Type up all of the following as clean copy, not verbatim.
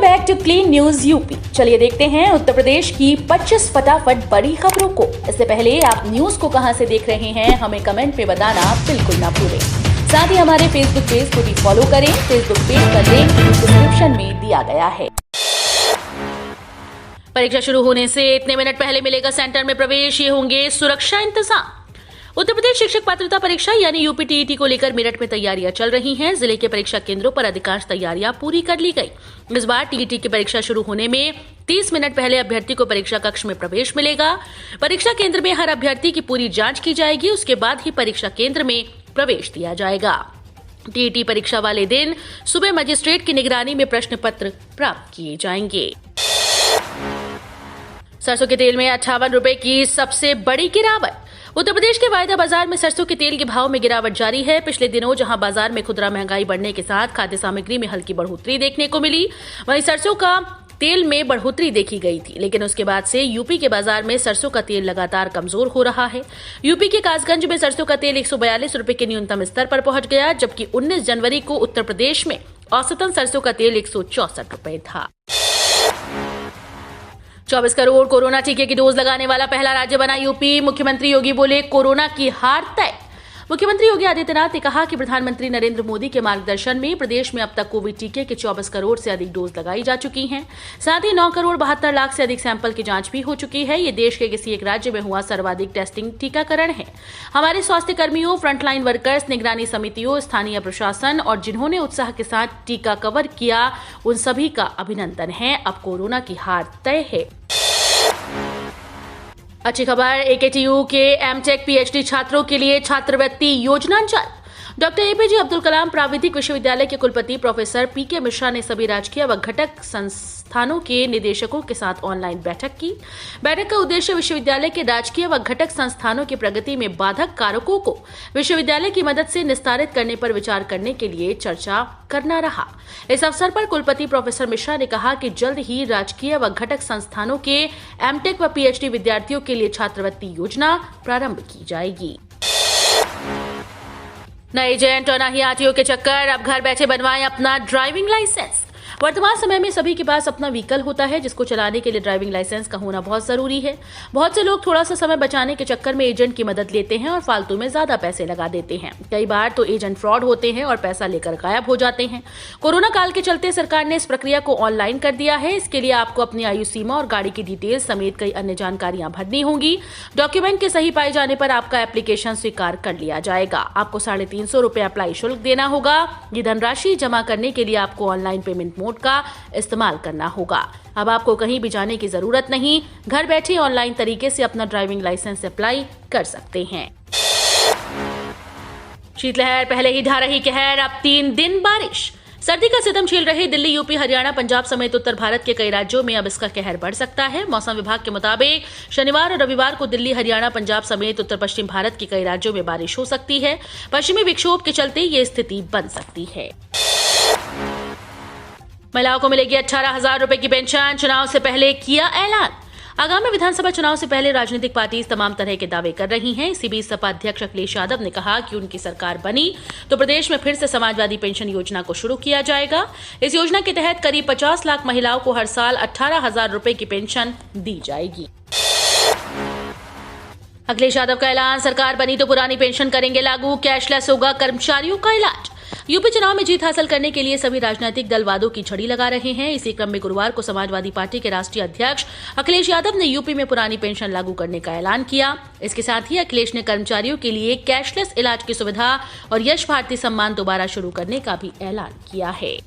Back to clean news UP. चलिए देखते हैं उत्तर प्रदेश की 25 फटाफट बड़ी खबरों को। इससे पहले आप न्यूज को कहां से देख रहे हैं हमें कमेंट में बताना बिल्कुल ना भूलें। साथ ही हमारे फेसबुक पेज को भी फॉलो करें। फेसबुक पेज का लिंक डिस्क्रिप्शन में दिया गया है। परीक्षा शुरू होने से इतने मिनट पहले मिलेगा सेंटर में प्रवेश, ये होंगे सुरक्षा इंतजाम। उत्तर प्रदेश शिक्षक पात्रता परीक्षा यानी यूपी टीईटी को लेकर मेरठ में तैयारियां चल रही हैं। जिले के परीक्षा केंद्रों पर अधिकांश तैयारियां पूरी कर ली गई। इस बार टीईटी की परीक्षा शुरू होने में 30 मिनट पहले अभ्यर्थी को परीक्षा कक्ष में प्रवेश मिलेगा। परीक्षा केंद्र में हर अभ्यर्थी की पूरी जांच की जाएगी। उसके बाद ही परीक्षा केंद्र में प्रवेश दिया जाएगा। टीईटी परीक्षा वाले दिन सुबह मजिस्ट्रेट की निगरानी में प्रश्न पत्र प्राप्त किए जाएंगे। सरसों के तेल में 58 रुपए की सबसे बड़ी गिरावट। उत्तर प्रदेश के वायदा बाजार में सरसों के तेल के भाव में गिरावट जारी है। पिछले दिनों जहां बाजार में खुदरा महंगाई बढ़ने के साथ खाद्य सामग्री में हल्की बढ़ोतरी देखने को मिली, वहीं सरसों का तेल में बढ़ोतरी देखी गई थी। लेकिन उसके बाद से यूपी के बाजार में सरसों का तेल लगातार कमजोर हो रहा है। यूपी के कासगंज में सरसों का तेल 142 रुपए के न्यूनतम स्तर पर पहुंच गया, जबकि 19 जनवरी को उत्तर प्रदेश में औसतन सरसों का तेल 164 रुपए था। 24 करोड़ कोरोना टीके की डोज लगाने वाला पहला राज्य बना यूपी। मुख्यमंत्री योगी बोले, कोरोना की हार तय। मुख्यमंत्री योगी आदित्यनाथ ने कहा कि प्रधानमंत्री नरेंद्र मोदी के मार्गदर्शन में प्रदेश में अब तक कोविड टीके के 24 करोड़ से अधिक डोज लगाई जा चुकी हैं। साथ ही 9 करोड़ 72 लाख से अधिक सैंपल की जांच भी हो चुकी है। ये देश के किसी एक राज्य में हुआ सर्वाधिक टेस्टिंग टीकाकरण है। हमारे स्वास्थ्य कर्मियों, फ्रंटलाइन वर्कर्स, निगरानी समितियों, स्थानीय प्रशासन और जिन्होंने उत्साह के साथ टीका कवर किया, उन सभी का अभिनंदन है। अब कोरोना की हार तय है। अच्छी खबर, एकेटीयू के एमटेक पीएचडी छात्रों के लिए छात्रवृत्ति योजना जारी। डॉक्टर एपीजे अब्दुल कलाम प्राविधिक विश्वविद्यालय के कुलपति प्रोफेसर पीके मिश्रा ने सभी राजकीय व घटक संस्थानों के निदेशकों के साथ ऑनलाइन बैठक की। बैठक का उद्देश्य विश्वविद्यालय के राजकीय व घटक संस्थानों की प्रगति में बाधक कारकों को विश्वविद्यालय की मदद से निस्तारित करने पर विचार करने के लिए चर्चा करना रहा। इस अवसर पर कुलपति प्रोफेसर मिश्रा ने कहा कि जल्द ही राजकीय व घटक संस्थानों के एमटेक व पीएचडी विद्यार्थियों के लिए छात्रवृत्ति योजना प्रारंभ की जाएगी। नए एजेंट और ना ही आरटीओ के चक्कर, अब घर बैठे बनवाएं अपना ड्राइविंग लाइसेंस। वर्तमान समय में सभी के पास अपना व्हीकल होता है, जिसको चलाने के लिए ड्राइविंग लाइसेंस का होना बहुत जरूरी है। बहुत से लोग थोड़ा सा समय बचाने के चक्कर में एजेंट की मदद लेते हैं और फालतू में ज्यादा पैसे लगा देते हैं। कई बार तो एजेंट फ्रॉड होते हैं और पैसा लेकर गायब हो जाते हैं। कोरोना काल के चलते सरकार ने इस प्रक्रिया को ऑनलाइन कर दिया है। इसके लिए आपको अपनी आयु सीमा और गाड़ी की डिटेल समेत कई अन्य जानकारियां भरनी होंगी। डॉक्यूमेंट के सही पाए जाने पर आपका एप्लीकेशन स्वीकार कर लिया जाएगा। आपको 350 रुपए अप्लाई शुल्क देना होगा। ये धनराशि जमा करने के लिए आपको ऑनलाइन पेमेंट मोड का इस्तेमाल करना होगा। अब आपको कहीं भी जाने की जरूरत नहीं, घर बैठे ऑनलाइन तरीके से अपना ड्राइविंग लाइसेंस अप्लाई कर सकते हैं। शीतलहर पहले ही ढा रही कहर, अब 3 दिन बारिश। सर्दी का सितम झेल रहे दिल्ली, यूपी, हरियाणा, पंजाब समेत उत्तर भारत के कई राज्यों में अब इसका कहर बढ़ सकता है। मौसम विभाग के मुताबिक शनिवार और रविवार को दिल्ली, हरियाणा, पंजाब समेत उत्तर पश्चिम भारत के कई राज्यों में बारिश हो सकती है। पश्चिमी विक्षोभ के चलते ये स्थिति बन सकती है। महिलाओं को मिलेगी 18,000 रुपए की पेंशन, चुनाव से पहले किया ऐलान। आगामी विधानसभा चुनाव से पहले राजनीतिक पार्टी तमाम तरह के दावे कर रही हैं। इसी बीच सपा अध्यक्ष अखिलेश यादव ने कहा कि उनकी सरकार बनी तो प्रदेश में फिर से समाजवादी पेंशन योजना को शुरू किया जाएगा। इस योजना के तहत करीब 50 लाख महिलाओं को हर साल 18,000 रुपए की पेंशन दी जाएगी। अखिलेश यादव का ऐलान, सरकार बनी तो पुरानी पेंशन करेंगे लागू, कैशलेस होगा कर्मचारियों का इलाज। यूपी चुनाव में जीत हासिल करने के लिए सभी राजनीतिक दल वादों की झड़ी लगा रहे हैं। इसी क्रम में गुरुवार को समाजवादी पार्टी के राष्ट्रीय अध्यक्ष अखिलेश यादव ने यूपी में पुरानी पेंशन लागू करने का ऐलान किया। इसके साथ ही अखिलेश ने कर्मचारियों के लिए कैशलेस इलाज की सुविधा और यश भारती सम्मान दोबारा शुरू करने का भी ऐलान किया है।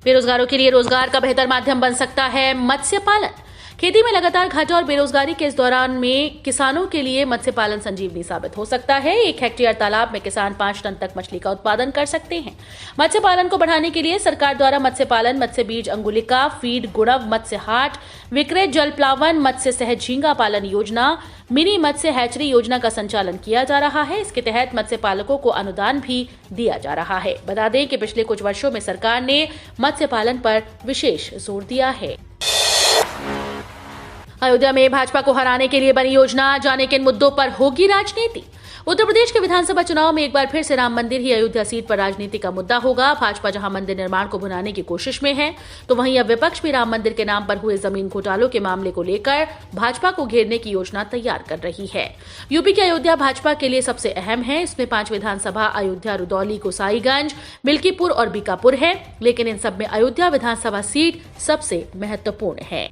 बेरोजगारों के लिए रोजगार का बेहतर माध्यम बन सकता है मत्स्य पालन। खेती में लगातार घाटा और बेरोजगारी के इस दौरान में किसानों के लिए मत्स्य पालन संजीवनी साबित हो सकता है। 1 हेक्टेयर तालाब में किसान 5 टन तक मछली का उत्पादन कर सकते हैं। मत्स्य पालन को बढ़ाने के लिए सरकार द्वारा मत्स्य पालन, मत्स्य बीज अंगुलिका, फीड गुणव, मत्स्य हाट, विक्रय जल प्लावन, मत्स्य सहज झींगा पालन योजना, मिनी मत्स्य हैचरी योजना का संचालन किया जा रहा है। इसके तहत मत्स्य पालकों को अनुदान भी दिया जा रहा है। बता दें कि पिछले कुछ वर्षों में सरकार ने मत्स्य पालन पर विशेष जोर दिया है। अयोध्या में भाजपा को हराने के लिए बनी योजना, जाने किन मुद्दों पर होगी राजनीति। उत्तर प्रदेश के विधानसभा चुनाव में एक बार फिर से राम मंदिर ही अयोध्या सीट पर राजनीति का मुद्दा होगा। भाजपा जहां मंदिर निर्माण को भुनाने की कोशिश में है, तो वहीं अब विपक्ष भी राम मंदिर के नाम पर हुए जमीन घोटालों के मामले को लेकर भाजपा को घेरने की योजना तैयार कर रही है। यूपी की अयोध्या भाजपा के लिए सबसे अहम है। इसमें 5 विधानसभा अयोध्या, रुदौली, गोसाईगंज, मिल्कीपुर और बीकापुर है, लेकिन इन सब में अयोध्या विधानसभा सीट सबसे महत्वपूर्ण है।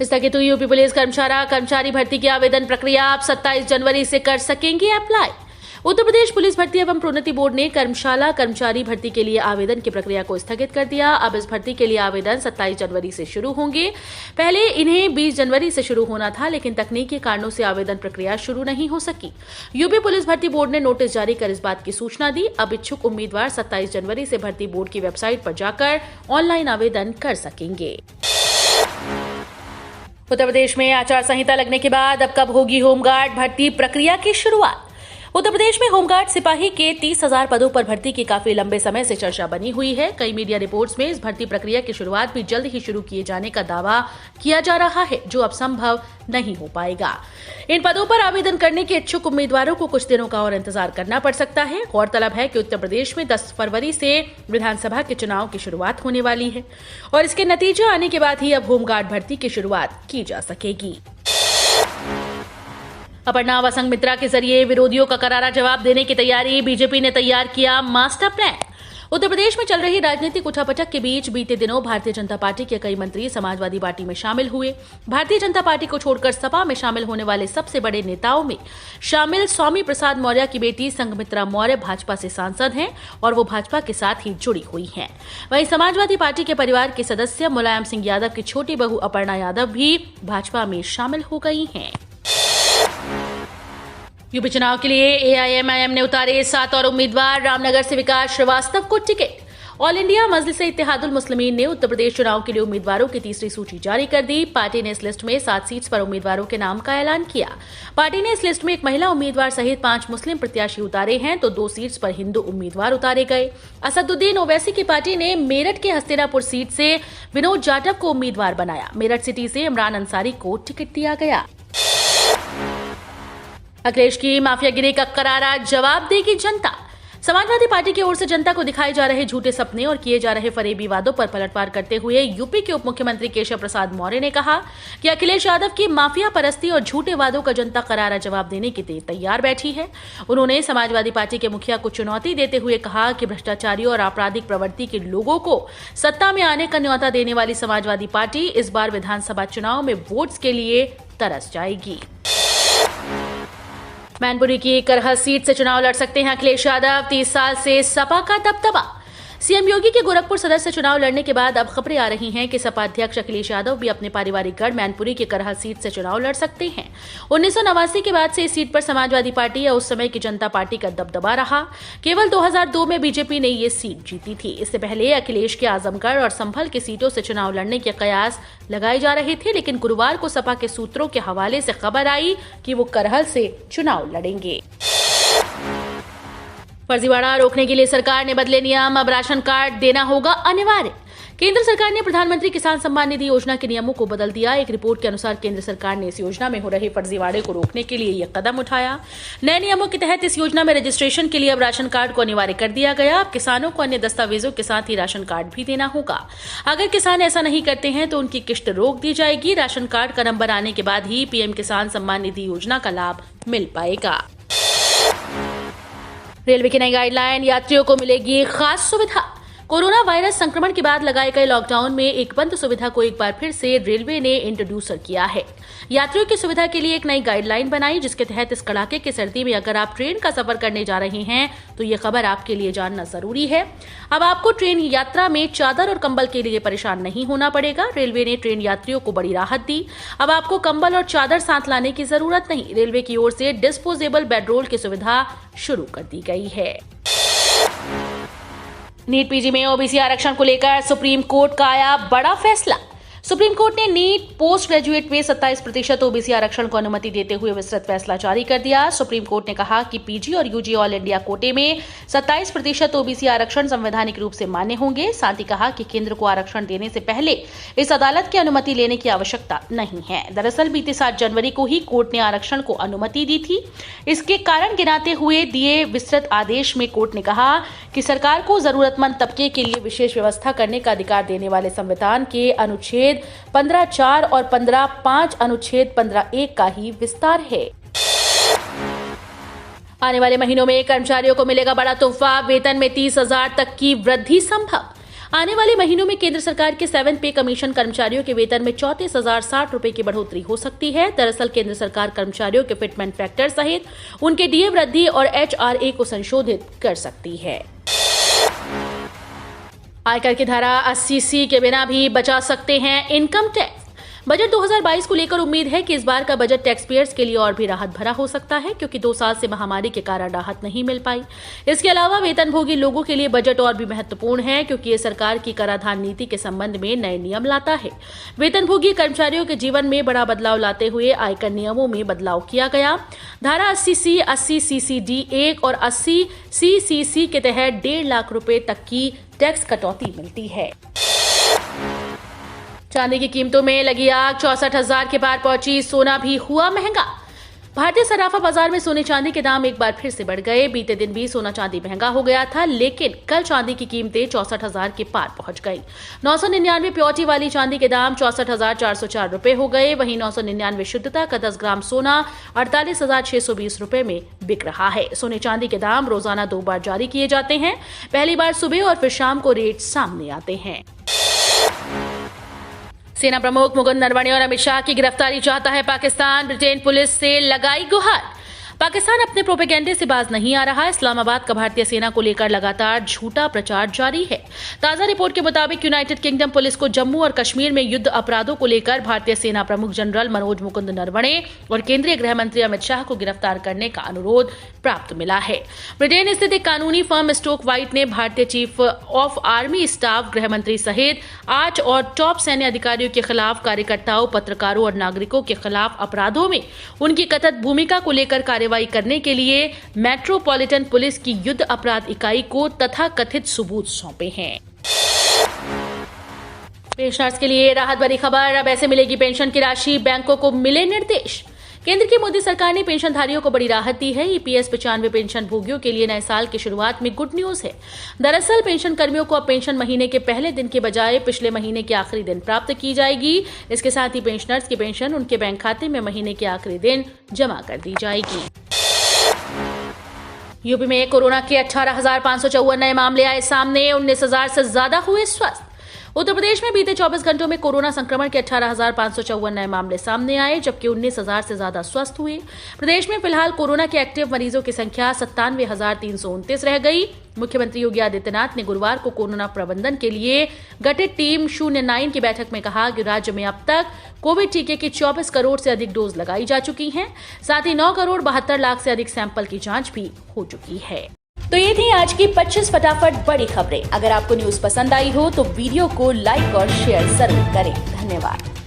स्थगित हुई यूपी पुलिस कर्मचारी भर्ती की आवेदन प्रक्रिया अब 27 जनवरी से कर सकेंगे अप्लाई। उत्तर प्रदेश पुलिस भर्ती एवं प्रोन्नति बोर्ड ने कर्मचारी भर्ती के लिए आवेदन की प्रक्रिया को स्थगित कर दिया। अब इस भर्ती के लिए आवेदन 27 जनवरी से शुरू होंगे। पहले इन्हें 20 जनवरी से शुरू होना था, लेकिन तकनीकी कारणों से आवेदन प्रक्रिया शुरू नहीं हो सकी। यूपी पुलिस भर्ती बोर्ड ने नोटिस जारी कर इस बात की सूचना दी। अब इच्छुक उम्मीदवार 27 जनवरी से भर्ती बोर्ड की वेबसाइट पर जाकर ऑनलाइन आवेदन कर सकेंगे। उत्तर प्रदेश में आचार संहिता लगने के बाद अब कब होगी होमगार्ड भर्ती प्रक्रिया की शुरुआत। उत्तर प्रदेश में होमगार्ड सिपाही के 30,000 पदों पर भर्ती की काफी लंबे समय से चर्चा बनी हुई है। कई मीडिया रिपोर्ट्स में इस भर्ती प्रक्रिया की शुरुआत भी जल्द ही शुरू किए जाने का दावा किया जा रहा है, जो अब संभव नहीं हो पाएगा। इन पदों पर आवेदन करने के इच्छुक उम्मीदवारों को कुछ दिनों का और इंतजार करना पड़ सकता है। गौरतलब है कि उत्तर प्रदेश में 10 फरवरी से विधानसभा के चुनाव की शुरुआत होने वाली है और इसके नतीजे आने के बाद ही अब होमगार्ड भर्ती की शुरुआत की जा सकेगी। अपर्णा व संघमित्रा के जरिए विरोधियों का करारा जवाब देने की तैयारी, बीजेपी ने तैयार किया मास्टर प्लान। उत्तर प्रदेश में चल रही राजनीतिक उठापटक के बीच बीते दिनों भारतीय जनता पार्टी के कई मंत्री समाजवादी पार्टी में शामिल हुए। भारतीय जनता पार्टी को छोड़कर सपा में शामिल होने वाले सबसे बड़े नेताओं में शामिल स्वामी प्रसाद मौर्य की बेटी संघमित्रा मौर्य भाजपा से सांसद हैं और वो भाजपा के साथ ही जुड़ी हुई हैं। वहीं समाजवादी पार्टी के परिवार के सदस्य मुलायम सिंह यादव की छोटी बहू अपर्णा यादव भी भाजपा में शामिल हो गई हैं। यूपी चुनाव के लिए एआईएमआईएम ने उतारे 7 और उम्मीदवार। रामनगर से विकास श्रीवास्तव को ticket. All India मजलिस-ए Ittehadul Muslimeen ने उत्तर प्रदेश चुनाव के लिए उम्मीदवारों की तीसरी सूची जारी कर दी। पार्टी ने इस लिस्ट में 7 सीट्स पर उम्मीदवारों के नाम का ऐलान किया। पार्टी ने इस लिस्ट में एक महिला उम्मीदवार सहित 5 मुस्लिम प्रत्याशी उतारे हैं, तो 2 सीट्स पर हिंदू उम्मीदवार उतारे गए। असदुद्दीन ओवैसी की पार्टी ने मेरठ के हस्तिनापुर सीट से विनोद जाटव को उम्मीदवार बनाया। मेरठ सिटी से इमरान अंसारी को टिकट दिया गया। अखिलेश की माफियागिरी का करारा जवाब देगी जनता। समाजवादी पार्टी की ओर से जनता को दिखाए जा रहे झूठे सपने और किए जा रहे फरेबी वादों पर पलटवार करते हुए यूपी के उप मुख्यमंत्री केशव प्रसाद मौर्य ने कहा कि अखिलेश यादव की माफिया परस्ती और झूठे वादों का जनता करारा जवाब देने के लिए तैयार बैठी है। उन्होंने समाजवादी पार्टी के मुखिया को चुनौती देते हुए कहा कि भ्रष्टाचारियों और आपराधिक प्रवृत्ति के लोगों को सत्ता में आने का न्योता देने वाली समाजवादी पार्टी इस बार विधानसभा चुनाव में वोट्स के लिए तरस जाएगी। मैनपुरी की करहल सीट से चुनाव लड़ सकते हैं अखिलेश यादव। 30 साल से सपा का दबदबा। सीएम योगी के गोरखपुर सदर से चुनाव लड़ने के बाद अब खबरें आ रही हैं कि सपा अध्यक्ष अखिलेश यादव भी अपने पारिवारिक गढ़ मैनपुरी की करहल सीट से चुनाव लड़ सकते हैं। 1989 के बाद से इस सीट पर समाजवादी पार्टी या उस समय की जनता पार्टी का दबदबा रहा। केवल 2002 में बीजेपी ने ये सीट जीती थी। इससे पहले अखिलेश के आजमगढ़ और संभल की सीटों से चुनाव लड़ने के कयास लगाए जा रहे थे, लेकिन गुरुवार को सपा के सूत्रों के हवाले से खबर आई कि वो करहल से चुनाव लड़ेंगे। फर्जीवाड़ा रोकने के लिए सरकार ने बदले नियम, अब राशन कार्ड देना होगा अनिवार्य। केंद्र सरकार ने प्रधानमंत्री किसान सम्मान निधि योजना के नियमों को बदल दिया। एक रिपोर्ट के अनुसार केंद्र सरकार ने इस योजना में हो रहे फर्जीवाड़े को रोकने के लिए यह कदम उठाया। नए नियमों के तहत इस योजना में रजिस्ट्रेशन के लिए अब राशन कार्ड को अनिवार्य कर दिया गया। अब किसानों को अन्य दस्तावेजों के साथ ही राशन कार्ड भी देना होगा। अगर किसान ऐसा नहीं करते हैं तो उनकी किश्त रोक दी जाएगी। राशन कार्ड का नंबर आने के बाद ही पीएम किसान सम्मान निधि योजना का लाभ मिल पाएगा। रेलवे की नई गाइडलाइन, यात्रियों को मिलेगी खास सुविधा। कोरोना वायरस संक्रमण के बाद लगाए गए लॉकडाउन में एक बंद सुविधा को एक बार फिर से रेलवे ने इंट्रोड्यूसर किया है। यात्रियों की सुविधा के लिए एक नई गाइडलाइन बनाई, जिसके तहत इस कड़ाके की सर्दी में अगर आप ट्रेन का सफर करने जा रहे हैं तो ये खबर आपके लिए जानना जरूरी है। अब आपको ट्रेन यात्रा में चादर और कंबल के लिए परेशान नहीं होना पड़ेगा। रेलवे ने ट्रेन यात्रियों को बड़ी राहत दी। अब आपको कंबल और चादर साथ लाने की जरूरत नहीं। रेलवे की ओर से डिस्पोजेबल बेडरोल की सुविधा शुरू कर दी गई है। नीट पीजी में ओबीसी आरक्षण को लेकर सुप्रीम कोर्ट का आया बड़ा फैसला। सुप्रीम कोर्ट ने नीट पोस्ट ग्रेजुएट में 27% ओबीसी आरक्षण को अनुमति देते हुए विस्तृत फैसला जारी कर दिया। सुप्रीम कोर्ट ने कहा कि पीजी और यूजी ऑल इंडिया कोटे में 27% ओबीसी आरक्षण संवैधानिक रूप से मान्य होंगे। साथ ही कहा कि केंद्र को आरक्षण देने से पहले इस अदालत की अनुमति लेने की आवश्यकता नहीं है। दरअसल बीते 7 जनवरी को ही कोर्ट ने आरक्षण को अनुमति दी थी। इसके कारण गिनाते हुए दिए विस्तृत आदेश में कोर्ट ने कहा कि सरकार को जरूरतमंद तबके के लिए विशेष व्यवस्था करने का अधिकार देने वाले संविधान के अनुच्छेद 15(4) और 15(5) अनुच्छेद 15(1) का ही विस्तार है। आने वाले महीनों में कर्मचारियों को मिलेगा बड़ा तोहफा, वेतन में 30,000 तक की वृद्धि संभव। आने वाले महीनों में केंद्र सरकार के 7 पे कमीशन कर्मचारियों के वेतन में 34,060 रुपए की बढ़ोतरी हो सकती है। दरअसल केंद्र सरकार कर्मचारियों के फिटमेंट फैक्टर सहित उनके डीए वृद्धि और HRA को संशोधित कर सकती है। आयकर की धारा 80C के बिना भी बचा सकते हैं इनकम टैक्स। बजट 2022 को लेकर उम्मीद है कि इस बार का बजट टैक्स पेयर्स के लिए और भी राहत भरा हो सकता है, क्योंकि 2 साल से महामारी के कारण राहत नहीं मिल पाई। इसके अलावा वेतनभोगी लोगों के लिए बजट और भी महत्वपूर्ण है, क्योंकि ये सरकार की कराधान नीति के संबंध में नए नियम लाता है। वेतनभोगी कर्मचारियों के जीवन में बड़ा बदलाव लाते हुए आयकर नियमों में बदलाव किया गया। धारा 80C, 80CCD1 और 80CCC के तहत 1.5 लाख रुपए तक की टैक्स कटौती मिलती है। चांदी की कीमतों में लगी आग, 64,000 के पार पहुंची। सोना भी हुआ महंगा। भारतीय सराफा बाजार में सोने चांदी के दाम एक बार फिर से बढ़ गए। बीते दिन भी सोना चांदी महंगा हो गया था, लेकिन कल चांदी की कीमतें 64,000 के पार पहुंच गई। 999 प्योरिटी वाली चांदी के दाम 64,404 रुपए हो गए। वहीं 999 शुद्धता का 10 ग्राम सोना 48,620 रुपए में बिक रहा है। सोने चांदी के दाम रोजाना 2 बार जारी किए जाते हैं। पहली बार सुबह और फिर शाम को रेट सामने आते हैं। सेना प्रमुख मुकुंद नरवणे और अमित शाह की गिरफ्तारी चाहता है पाकिस्तान। ब्रिटेन पुलिस से लगाई गुहार। पाकिस्तान अपने प्रोपेगेंडे से बाज नहीं आ रहा। इस्लामाबाद का भारतीय सेना को लेकर लगातार झूठा प्रचार जारी है। ताजा रिपोर्ट के मुताबिक यूनाइटेड किंगडम पुलिस को जम्मू और कश्मीर में युद्ध अपराधों को लेकर भारतीय सेना प्रमुख जनरल मनोज मुकुंद नरवणे और केंद्रीय गृह मंत्री अमित शाह को गिरफ्तार करने का अनुरोध प्राप्त मिला है। ब्रिटेन स्थित एक कानूनी फर्म स्टोक वाइट ने भारतीय चीफ ऑफ आर्मी स्टाफ, गृह मंत्री सहित 8 और टॉप सैन्य अधिकारियों के खिलाफ कार्यकर्ताओं, पत्रकारों और नागरिकों के खिलाफ अपराधों में उनकी कथित भूमिका को लेकर कार्रवाई करने के लिए मेट्रोपॉलिटन पुलिस की युद्ध अपराध इकाई को तथाकथित सबूत सौंपे हैं। पेंशनर्स के लिए राहत भरी खबर, अब ऐसे मिलेगी पेंशन की राशि, बैंकों को मिले निर्देश। केंद्र की मोदी सरकार ने पेंशनधारियों को बड़ी राहत दी है। ईपीएस 95 पेंशन भोगियों के लिए नए साल की शुरुआत में गुड न्यूज है। दरअसल पेंशन कर्मियों को अब पेंशन महीने के पहले दिन के बजाय पिछले महीने के आखिरी दिन प्राप्त की जाएगी। इसके साथ ही पेंशनर्स की पेंशन उनके बैंक खाते में महीने के आखिरी दिन जमा कर दी जाएगी। यूपी में कोरोना के 18,554 नए मामले आए सामने, 19,000 से ज्यादा हुए स्वस्थ। उत्तर प्रदेश में बीते 24 घंटों में कोरोना संक्रमण के 18,554 नए मामले सामने आए, जबकि 19,000 से ज्यादा स्वस्थ हुए। प्रदेश में फिलहाल कोरोना के एक्टिव मरीजों की संख्या 97,329 रह गई। मुख्यमंत्री योगी आदित्यनाथ ने गुरुवार को कोरोना प्रबंधन के लिए गठित टीम 09 की बैठक में कहा कि राज्य में अब तक कोविड टीके की 24 करोड़ से अधिक डोज लगाई जा चुकी हैं। साथ ही 9 करोड़ 72 लाख से अधिक सैंपल की जांच भी हो चुकी है। तो ये थी आज की 25 फटाफट बड़ी खबरें। अगर आपको न्यूज पसंद आई हो तो वीडियो को लाइक और शेयर जरूर करें। धन्यवाद।